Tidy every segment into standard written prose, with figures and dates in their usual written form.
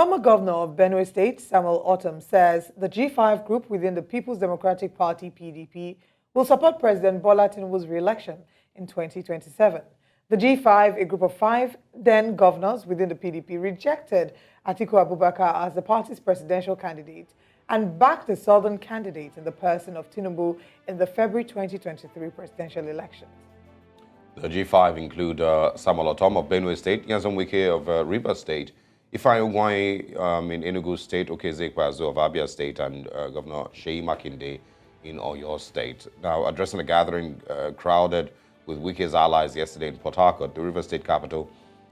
Former governor of Benue State, Samuel Ortom, says the G5 group within the People's Democratic Party, PDP, will support President Bola Tinubu's re-election in 2027. The G5, a group of 5 then governors within the PDP, rejected Atiku Abubakar as the party's presidential candidate and backed the southern candidate in the person of Tinubu in the February 2023 presidential elections. The G5 include Samuel Ortom of Benue State, Nyesom Wike of Rivers State, Ifeanyi in Enugu State, Ohioze of Abia State, and Governor Seyi Makinde in Ohioze State. Now, addressing a gathering crowded with Wike's allies yesterday in Port Harcourt, the Rivers State capital,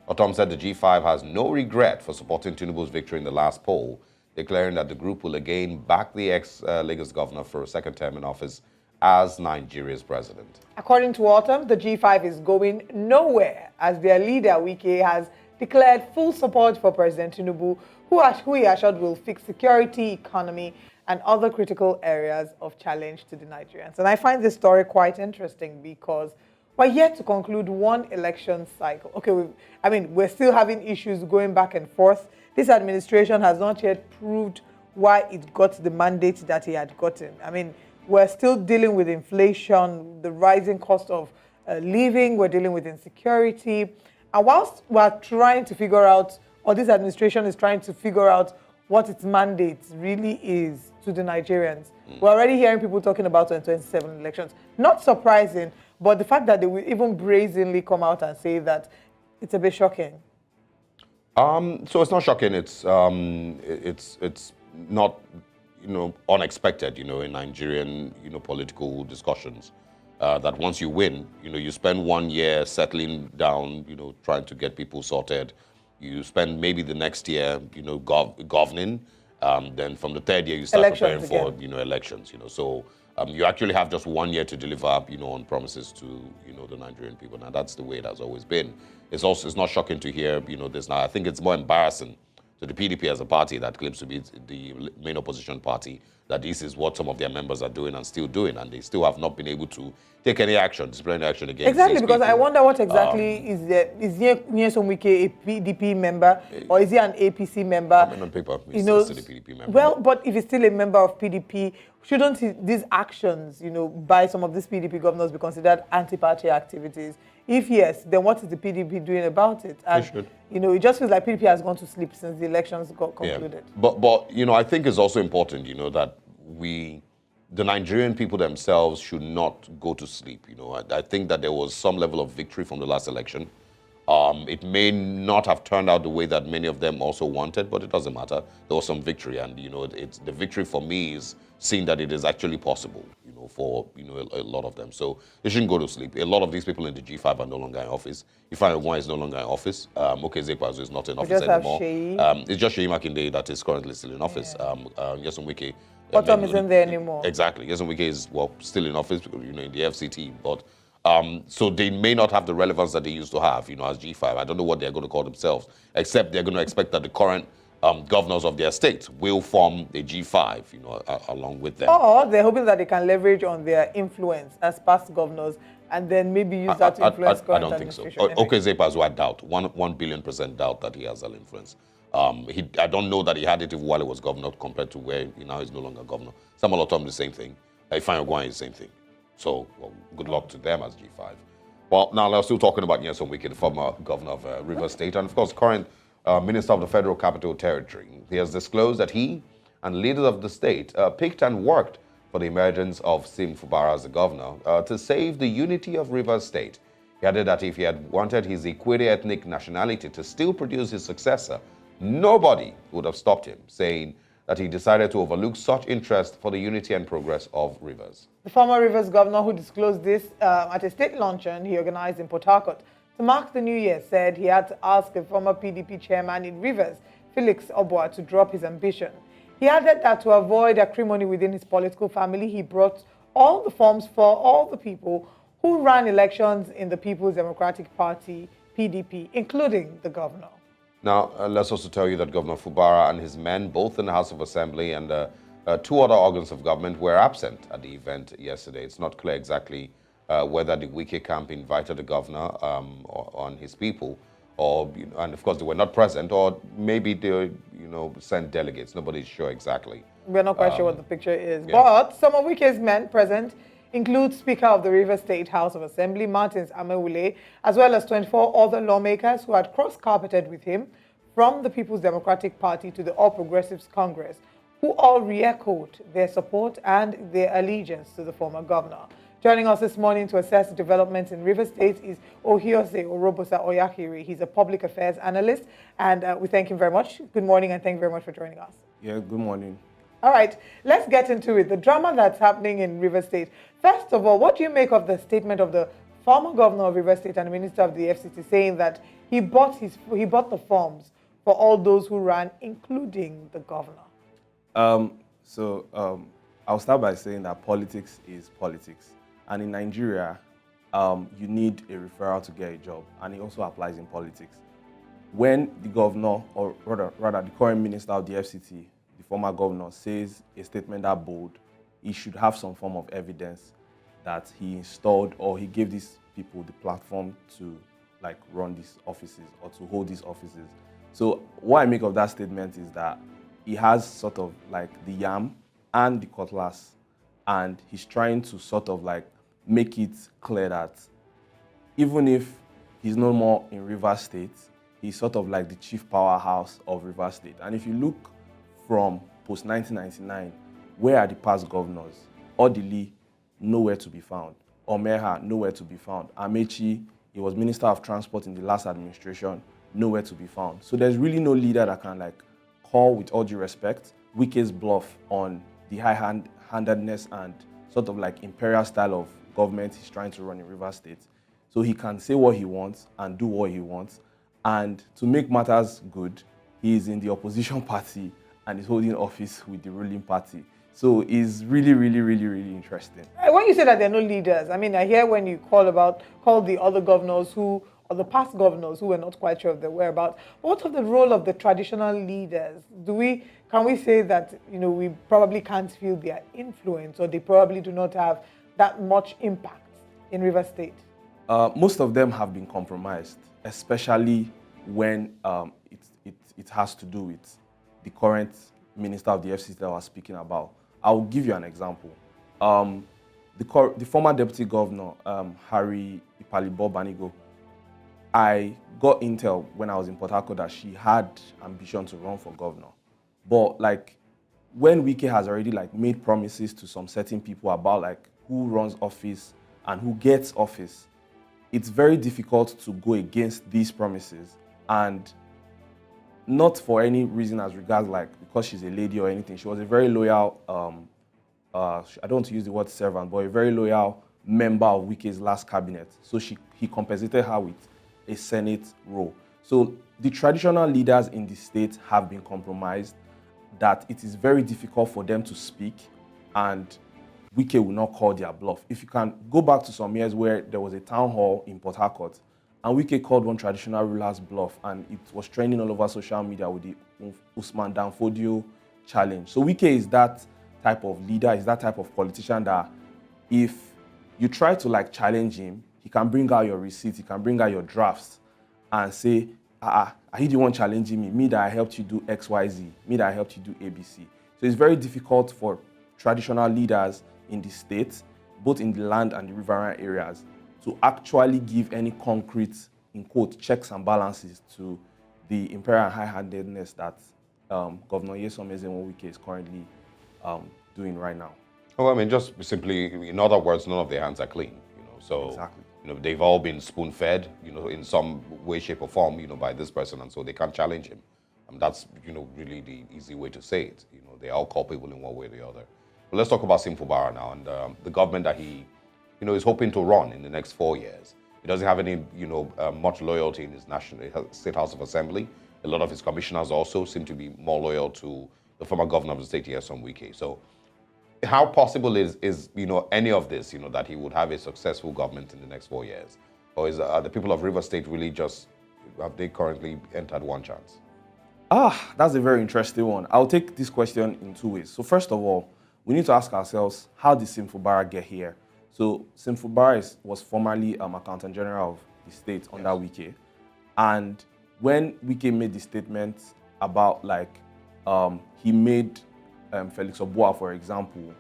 Ortom said the G5 has no regret for supporting Tinubu's victory in the last poll, declaring that the group will again back the ex-Lagos governor for a second term in office as Nigeria's president. According to Ortom, the G5 is going nowhere as their leader, Wike, has declared full support for President Tinubu, who he assured will fix security, economy, and other critical areas of challenge to the Nigerians. And I find this story quite interesting because we're yet to conclude one election cycle. Okay, we're still having issues going back and forth. This administration has not yet proved why it got the mandate that he had gotten. We're still dealing with inflation, the rising cost of living, we're dealing with insecurity. And whilst we're trying to figure out, or this administration is trying to figure out what its mandate really is to the Nigerians, we're already hearing people talking about 2027 elections. Not surprising, but the fact that they will even brazenly come out and say that, it's a bit shocking. So it's not shocking. It's not, unexpected, in Nigerian, political discussions. That once you win, you spend 1 year settling down, trying to get people sorted. You spend maybe the next year, governing. Then from the third year, you start preparing for, elections. So you actually have just 1 year to deliver, on promises to, the Nigerian people. Now that's the way it has always been. It's not shocking to hear, this now. I think it's more embarrassing to the PDP as a party that claims to be the main opposition party, that this is what some of their members are doing and still doing, and they still have not been able to take any action, disciplinary action against Exactly, because people. I wonder what exactly is Nyesom Wike a PDP member, or is he an APC member? On paper, he's still a PDP member. Well, but if he's still a member of PDP, shouldn't these actions, by some of these PDP governors be considered anti-party activities? If yes, then what is the PDP doing about it? And, it just feels like PDP has gone to sleep since the elections got concluded. Yeah. But I think it's also important, that the Nigerian people themselves should not go to sleep. I think that there was some level of victory from the last election. It may not have turned out the way that many of them also wanted, but it doesn't matter. There was some victory, and it's the victory for me is seeing that it is actually possible, for a lot of them. So they shouldn't go to sleep. A lot of these people in the G5 are no longer in office. Ifeanyi is no longer in office. Ohioze is not in office anymore. It's just Seyi Makinde that is currently still in office. Nyesom Wike. Ortom isn't there anymore. Exactly. Nyesom Wike is still in office, in the FCT, but. So they may not have the relevance that they used to have, as G5. I don't know what they're going to call themselves, except they're going to expect that the current governors of their states will form a G5, along with them. Or they're hoping that they can leverage on their influence as past governors and then maybe use that to influence current administration. I don't think so. Okay, I doubt. 1 billion% doubt that he has that influence. I don't know that he had it while he was governor compared to where he now is no longer governor. Samuel Ortom, the same thing. Ifeanyi is the same thing. So, good luck to them as G5. Well, now we're still talking about Nyesom Wike, the former governor of Rivers State, and of course, current Minister of the Federal Capital Territory. He has disclosed that he and leaders of the state picked and worked for the emergence of Sim Fubara as the governor to save the unity of Rivers State. He added that if he had wanted his Ikwere ethnic nationality to still produce his successor, nobody would have stopped him, saying that he decided to overlook such interest for the unity and progress of Rivers. The former Rivers governor, who disclosed this at a state luncheon he organized in Port Harcourt to mark the new year, said he had to ask a former PDP chairman in Rivers, Felix Obwa, to drop his ambition. He added that to avoid acrimony within his political family, he brought all the forms for all the people who ran elections in the People's Democratic Party, PDP, including the governor. Now, let's also tell you that Governor Fubara and his men, both in the House of Assembly and 2 other organs of government, were absent at the event yesterday. It's not clear exactly whether the Wike camp invited the governor and his people, or and of course they were not present, or maybe they sent delegates. Nobody's sure exactly. We're not quite sure what the picture is. Yeah. But some of Wike's men present include Speaker of the River State House of Assembly, Martins Amewule, as well as 24 other lawmakers who had cross-carpeted with him from the People's Democratic Party to the All Progressives Congress, who all re-echoed their support and their allegiance to the former governor. Joining us this morning to assess developments in River State is Ohioze Orobosa Oyakhire. He's a public affairs analyst, and we thank him very much. Good morning, and thank you very much for joining us. Yeah, good morning. All right, let's get into it. The drama that's happening in River State. First of all, what do you make of the statement of the former governor of River State and Minister of the FCT saying that he bought the forms for all those who ran, including the governor? I'll start by saying that politics is politics. And in Nigeria, you need a referral to get a job, and it also applies in politics. When the governor, or rather the current minister of the FCT, the former governor, says a statement that bold, he should have some form of evidence that he installed or he gave these people the platform to run these offices or to hold these offices. So what I make of that statement is that he has sort of the yam and the cutlass, and he's trying to sort of make it clear that even if he's no more in Rivers State, he's sort of the chief powerhouse of Rivers State. And if you look from post-1999, where are the past governors? Odili, nowhere to be found. Omeha, nowhere to be found. Amechi, he was Minister of Transport in the last administration, nowhere to be found. So there's really no leader that can call, with all due respect, Wike's bluff on the high-handedness and sort of imperial style of government he's trying to run in Rivers State. So he can say what he wants and do what he wants. And to make matters good, he is in the opposition party and is holding office with the ruling party. So it's really, really, really, really interesting. When you say that there are no leaders, I mean, I hear when you call the other governors or the past governors who were not quite sure of their whereabouts. What of the role of the traditional leaders? Can we say that we probably can't feel their influence, or they probably do not have that much impact in River State? Most of them have been compromised, especially when it has to do with the current minister of the FCT that I was speaking about. I'll give you an example. The former deputy governor, Harry Ipalibo Banigo, I got intel when I was in Port Harcourt that she had ambition to run for governor. But when Wike has already made promises to some certain people about who runs office and who gets office, it's very difficult to go against these promises, and not for any reason as regards because she's a lady or anything. She was a very loyal, I don't want to use the word servant, but a very loyal member of Wike's last cabinet. So he compensated her with a Senate role. So the traditional leaders in the state have been compromised, that it is very difficult for them to speak, and Wike will not call their bluff. If you can go back to some years where there was a town hall in Port Harcourt, and Wike called one traditional ruler's bluff, and it was trending all over social media with the Usman Danfodio challenge. So Wike is that type of leader, is that type of politician that if you try to challenge him, he can bring out your receipts, he can bring out your drafts and say, are you the one challenging me? Me that I helped you do XYZ, me that I helped you do ABC. So it's very difficult for traditional leaders in the state, both in the land and the riverine areas, to actually give any concrete, in quote, checks and balances to the imperial high-handedness that Governor Nyesom Wike is currently doing right now. Well, I mean, just simply, in other words, none of their hands are clean. So Exactly. They've all been spoon-fed, in some way, shape, or form, by this person, and so they can't challenge him. That's, really the easy way to say it. They're all culpable in one way or the other. But let's talk about Fubara now and the government that he, is hoping to run in the next 4 years. He doesn't have any, much loyalty in his State House of Assembly. A lot of his commissioners also seem to be more loyal to the former governor of the state, Nyesom Wike. So how possible is any of this, that he would have a successful government in the next 4 years? Or are the people of River State really have they currently entered one chance? That's a very interesting one. I'll take this question in two ways. So first of all, we need to ask ourselves, how did Fubara get here? So Fubara was formerly Accountant General of the state under Wike. And when Wike made the statement about he made Felix Obuah, for example,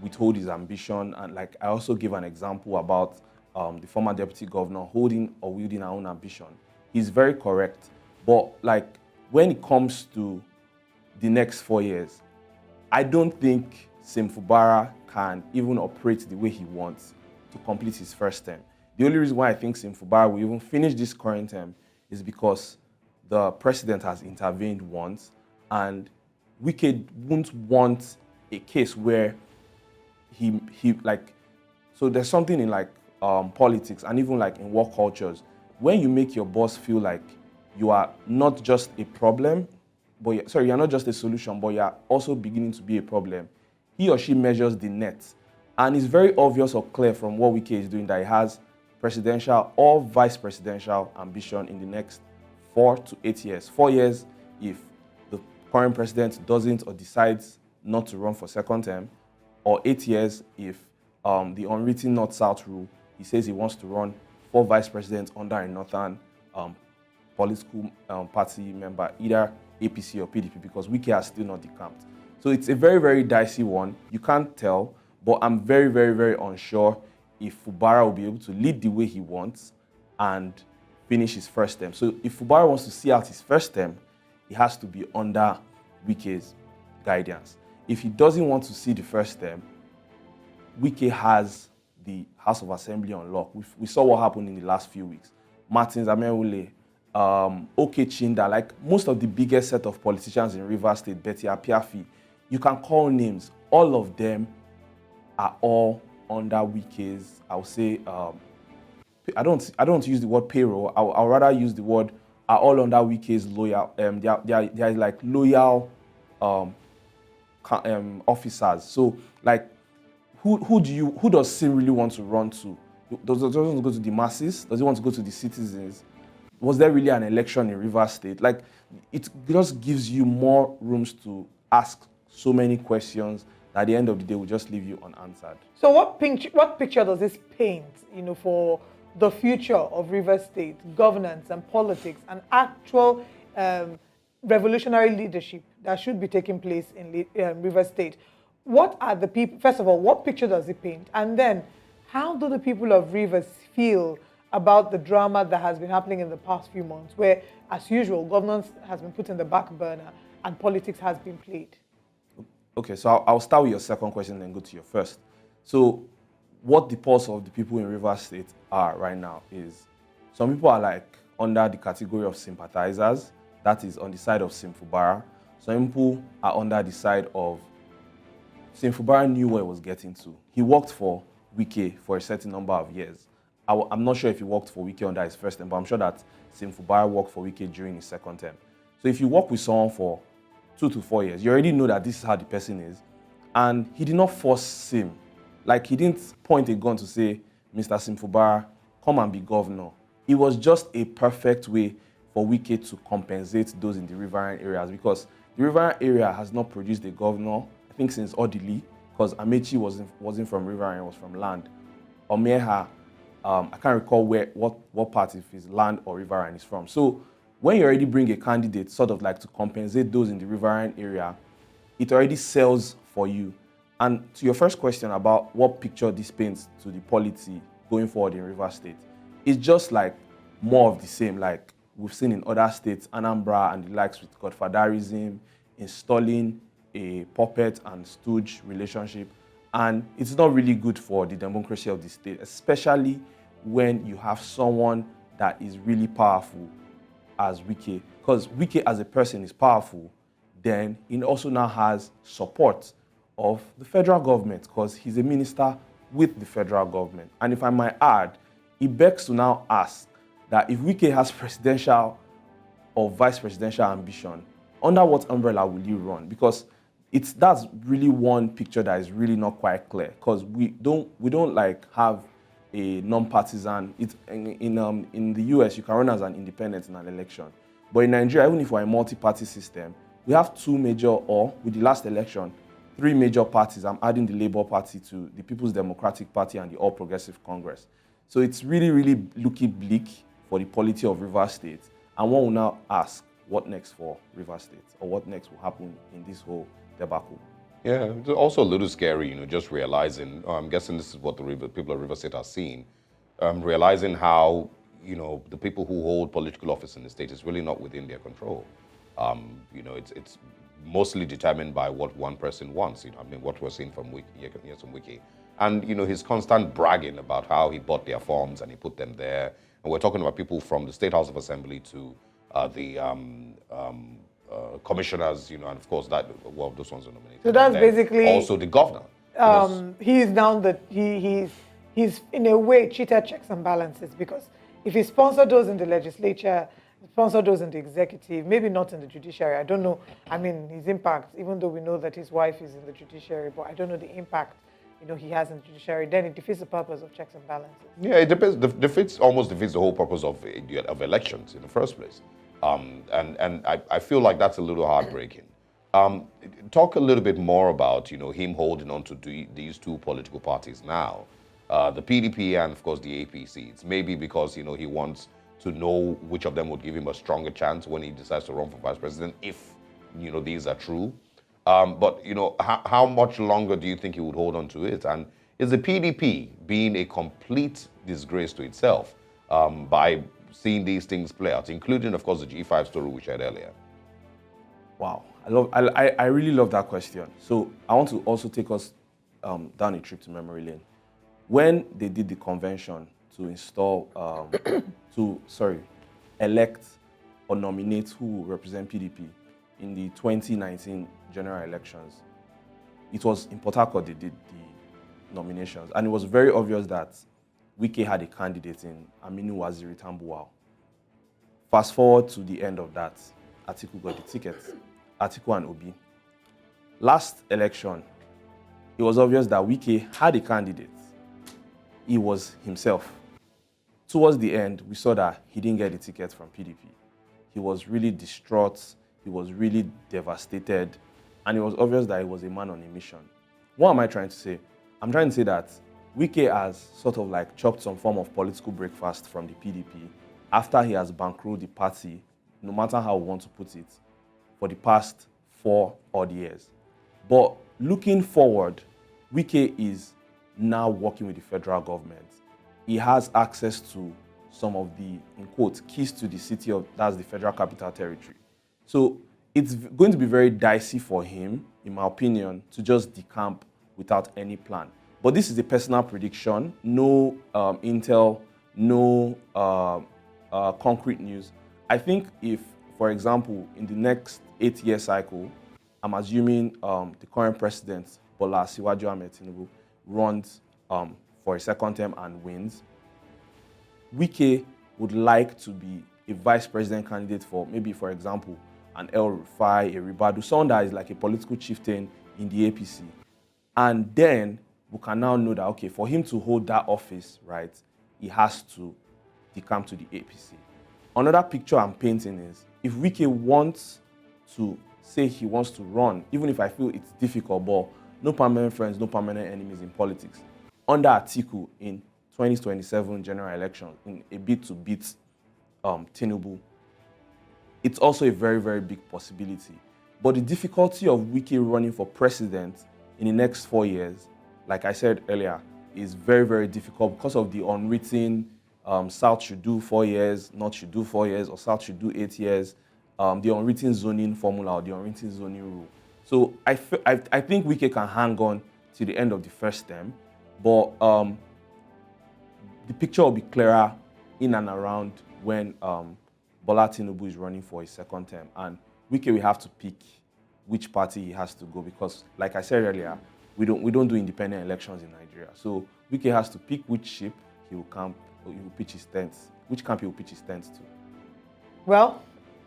withhold his ambition, and I also gave an example about the former deputy governor holding or wielding her own ambition. He's very correct, but when it comes to the next 4 years, I don't think Sim Fubara can even operate the way he wants to complete his first term. The only reason why I think Sim Fubara will even finish this current term is because the president has intervened once, and Wike won't want a case where so there's something in politics and even in work cultures, when you make your boss feel like you are not just a problem, but you're not just a solution, but you're also beginning to be a problem, he or she measures the net. And it's very obvious or clear from what Wike is doing that he has presidential or vice presidential ambition in the next 4 to 8 years. 4 years if the current president doesn't or decides not to run for second term, or 8 years if the unwritten North-South rule, he says he wants to run for vice president under a northern political party member, either APC or PDP, because Wike has still not decamped. So it's a very, very dicey one. You can't tell, but I'm very, very, very unsure if Fubara will be able to lead the way he wants and finish his first term. So if Fubara wants to see out his first term, he has to be under Wike's guidance. If he doesn't want to see the first term, Wike has the House of Assembly on lock. We saw what happened in the last few weeks. Martins Ameule, OK Chinda, most of the biggest set of politicians in Rivers State, Betty Apiafi, you can call names. All of them are all under Wike's, I would say, I don't use the word payroll. I'll rather use the word are all under Wike's loyal. They are loyal officers. So who does Sim really want to run to? Does he want to go to the masses? Does he want to go to the citizens? Was there really an election in Rivers State? It just gives you more rooms to ask so many questions that at the end of the day will just leave you unanswered. So what picture does this paint, for the future of Rivers State, governance and politics and actual revolutionary leadership that should be taking place in Rivers State? What are the people, first of all, what picture does it paint? And then, how do the people of Rivers feel about the drama that has been happening in the past few months, where, as usual, governance has been put in the back burner and politics has been played? Okay, so I'll start with your second question and then go to your first. So what the pulse of the people in Rivers State are right now is some people are under the category of sympathizers, that is on the side of Sim Fubara. Some people are under the side of Sim Fubara knew where he was getting to. He worked for Wike for a certain number of years. I'm not sure if he worked for Wike under his first term, but I'm sure that Sim Fubara worked for Wike during his second term. So if you work with someone for 2 to 4 years, you already know that this is how the person is. And he did not force Sim. He didn't point a gun to say, Mr. Sim Fubara, come and be governor. It was just a perfect way for Wike to compensate those in the riverine areas, because the riverine area has not produced a governor, I think, since Odili, because Amechi wasn't from riverine, was from land. Omeha, I can't recall what part, if it's land or riverine, is from. So when you already bring a candidate sort of to compensate those in the riverine area, it already sells for you. And to your first question about what picture this paints to the polity going forward in Rivers State, it's just more of the same, we've seen in other states, Anambra and the likes, with godfatherism, installing a puppet and stooge relationship. And it's not really good for the democracy of the state, especially when you have someone that is really powerful as Wike. Because Wike as a person is powerful, then he also now has support of the federal government, because he's a minister with the federal government. And if I might add, it begs to now ask that if Wike has presidential or vice presidential ambition, under what umbrella will he run? Because that's really one picture that is really not quite clear, because we don't have a non-partisan. In the US, you can run as an independent in an election, but in Nigeria, even if we're a multi-party system, we have two major, or with the last election, 3 major parties. I'm adding the Labour Party to the People's Democratic Party and the All Progressive Congress. So it's really, really looking bleak for the polity of Rivers State. And one will now ask, what next for Rivers State? Or what next will happen in this whole debacle? Yeah, it's also a little scary, just realizing, I'm guessing this is what the people of River State are seeing, realizing how, the people who hold political office in the state is really not within their control. It's mostly determined by what one person wants, what we're seeing from Nyesom Wike. And, his constant bragging about how he bought their forms and he put them there. And we're talking about people from the State House of Assembly to the commissioners, and of course those ones are nominated. So that's basically also the governor. He's now that he's in a way cheated checks and balances, because if he sponsored those in the legislature, sponsored those in the executive, maybe not in the judiciary. I don't know. I mean, his impact, even though we know that his wife is in the judiciary, but I don't know the impact he has in the judiciary. Then it defeats the purpose of checks and balances. Yeah, it depends. Almost defeats the whole purpose of elections in the first place. And I feel like that's a little heartbreaking. Talk a little bit more about him holding on to these two political parties now, the PDP and of course the APC. It's maybe because he wants to know which of them would give him a stronger chance when he decides to run for vice president, if these are true. But how much longer do you think he would hold on to it? And is the PDP being a complete disgrace to itself by seeing these things play out, including, of course, the G5 story we shared earlier? Wow, I really love that question. So I want to also take us down a trip to memory lane. When they did the convention to install, elect or nominate who will represent PDP in the 2019 general elections, it was in Port Harcourt they did the nominations, and it was very obvious that Wike had a candidate in Aminu Waziri Tambuwal. Fast forward to the end of that, Atiku got the ticket. Atiku and Obi. Last election, it was obvious that Wike had a candidate. He was himself. Towards the end, we saw that he didn't get the ticket from PDP. He was really distraught. He was really devastated. And it was obvious that he was a man on a mission. What am I trying to say? I'm trying to say that Wike has sort of like chopped some form of political breakfast from the PDP after he has bankrolled the party, no matter how we want to put it, for the past 4 odd years. But looking forward, Wike is now working with the federal government. He has access to some of the, in quotes, keys to the city of, that's the Federal Capital Territory. So it's going to be very dicey for him, in my opinion, to just decamp without any plan. But this is a personal prediction, no intel, no concrete news. I think if, for example, in the next 8-year cycle, I'm assuming the current president, Bola Asiwaju Ahmed Tinubu, runs for a second term and wins, Wike would like to be a vice president candidate for maybe, for example, an El Rufai, a Ribadu, someone that is like a political chieftain in the APC. And then we can now know that, okay, for him to hold that office, right, he has to decamp to the APC. Another picture I'm painting is, if Wike wants to say he wants to run, even if I feel it's difficult, but no permanent friends, no permanent enemies in politics, under Atiku in 2027 general election, in a bid to beat Tinubu, it's also a very, very big possibility. But the difficulty of Wike running for president in the next 4 years, like I said earlier, is very, very difficult because of the unwritten South should do 4 years, North should do 4 years, or South should do 8 years, the unwritten zoning formula or the unwritten zoning rule. So I think Wike can hang on to the end of the first term, but the picture will be clearer in and around when Bola Tinubu is running for his second term. And Wike will have to pick which party he has to go, because, like I said earlier, we don't do independent elections in Nigeria. So Wike has to pick which ship he will camp, or he will pitch his tents, which camp he will pitch his tents to. Well,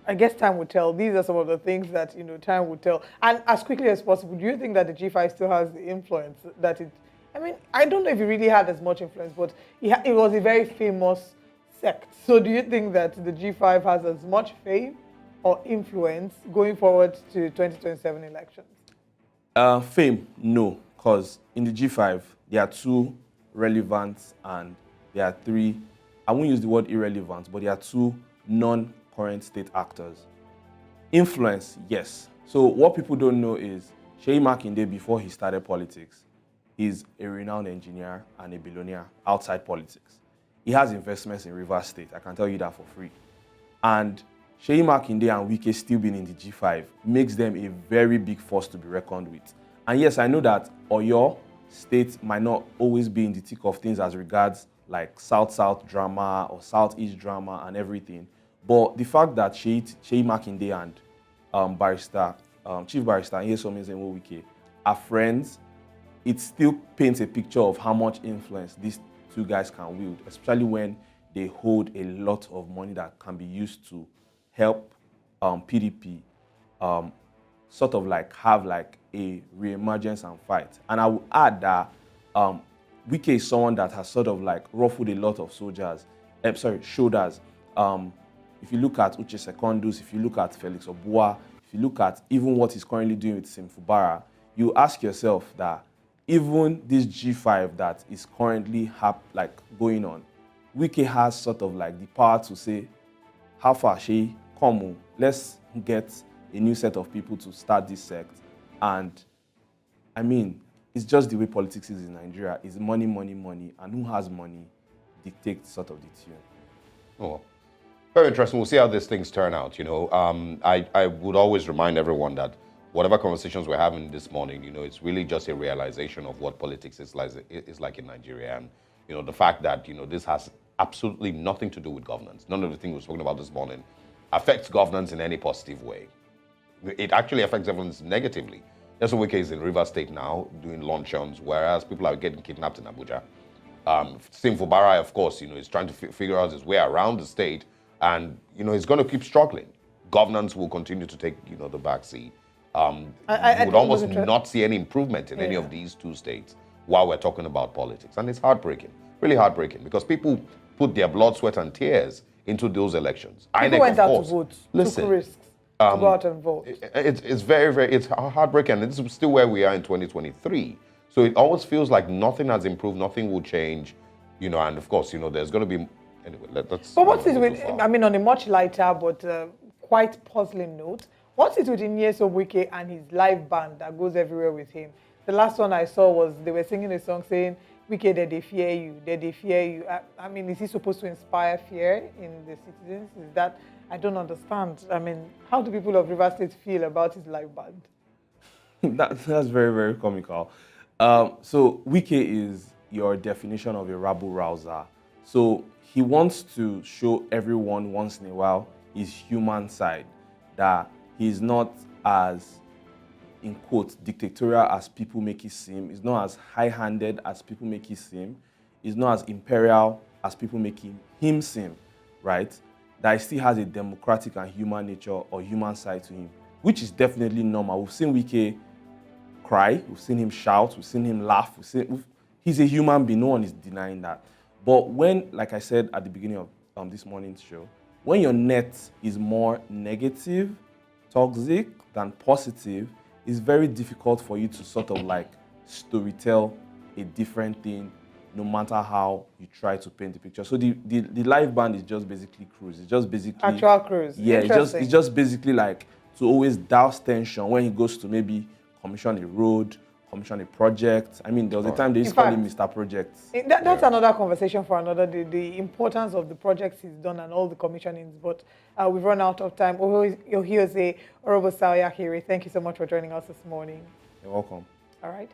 I guess time will tell. These are some of the things that, time will tell. And as quickly as possible, do you think that the G5 still has the influence that it... I mean, I don't know if it really had as much influence, but it was a very famous sect. So do you think that the G5 has as much fame or influence going forward to 2027 elections? Fame, no, because in the G5, there are 2 relevant and there are 3, I won't use the word irrelevant, but there are 2 current state actors. Influence, yes. So what people don't know is Seyi Makinde, before he started politics, is a renowned engineer and a billionaire outside politics. He has investments in Rivers State. I can tell you that for free. And Seyi Makinde and Wike still being in the G5 makes them a very big force to be reckoned with. And yes, I know that Oyo State might not always be in the thick of things as regards like South-South drama or South-East drama and everything. But the fact that Seyi Makinde and Chief Barrister Nyesom Wike are friends, it still paints a picture of how much influence these two guys can wield, especially when they hold a lot of money that can be used to help PDP sort of like have like a reemergence and fight. And I would add that Wike is someone that has sort of like ruffled a lot of shoulders. If you look at Uche Secondus, if you look at Felix Obua, if you look at even what he's currently doing with Fubara, you ask yourself that even this G5 that is currently going on, Wike has sort of like the power to say, how far she come, let's get a new set of people to start this sect. And I mean, it's just the way politics is in Nigeria. It's money, money, money, and who has money dictates sort of the tune. Oh, well. Very interesting. We'll see how these things turn out. I would always remind everyone that whatever conversations we're having this morning, it's really just a realization of what politics is like in Nigeria. And, the fact that, this has absolutely nothing to do with governance. None of the things we've spoken about this morning affects governance in any positive way. It actually affects governance negatively. Nyesom Wike is in Rivers State now doing luncheons, whereas people are getting kidnapped in Abuja. Fubara, of course, is trying to figure out his way around the state. And, he's going to keep struggling. Governance will continue to take, the back seat. You would almost not see any improvement in any of these two states while we're talking about politics. And it's heartbreaking, really heartbreaking, because people put their blood, sweat, and tears into those elections. People went out to vote, took risks to go out and vote. It's very, very, it's heartbreaking. And this is still where we are in 2023. So it always feels like nothing has improved, nothing will change, and of course, there's going to be. Anyway, let's. But what's it with? I mean, on a much lighter but quite puzzling note, what's it with Nyesom Wike and his live band that goes everywhere with him? The last one I saw was they were singing a song saying, "Wike, they fear you, they fear you." I mean, is he supposed to inspire fear in the citizens? Is that I don't understand. I mean, how do people of Rivers State feel about his live band? That's very, very comical. So Wike is your definition of a rabble-rouser. So he wants to show everyone once in a while his human side, that he's not as, in quotes, dictatorial as people make it seem. He's not as high-handed as people make it seem. He's not as imperial as people make him seem, right? That he still has a democratic and human nature or human side to him, which is definitely normal. We've seen Wike cry, we've seen him shout, we've seen him laugh. He's a human being, no one is denying that. But when, like I said at the beginning of this morning's show, when your net is more negative, toxic than positive, it's very difficult for you to sort of like storytell a different thing, no matter how you try to paint the picture. So the live band is just basically cruise. It's just basically actual cruise. Yeah, it's just basically like to always douse tension when he goes to maybe commission a road, commission a project. I mean, there was a time they used to call him Mr. Project. That's another conversation for another day, the importance of the projects he's done and all the commissionings. But we've run out of time. Ohioze, Orobosa, Oyakhire, thank you so much for joining us this morning. You're welcome. All right.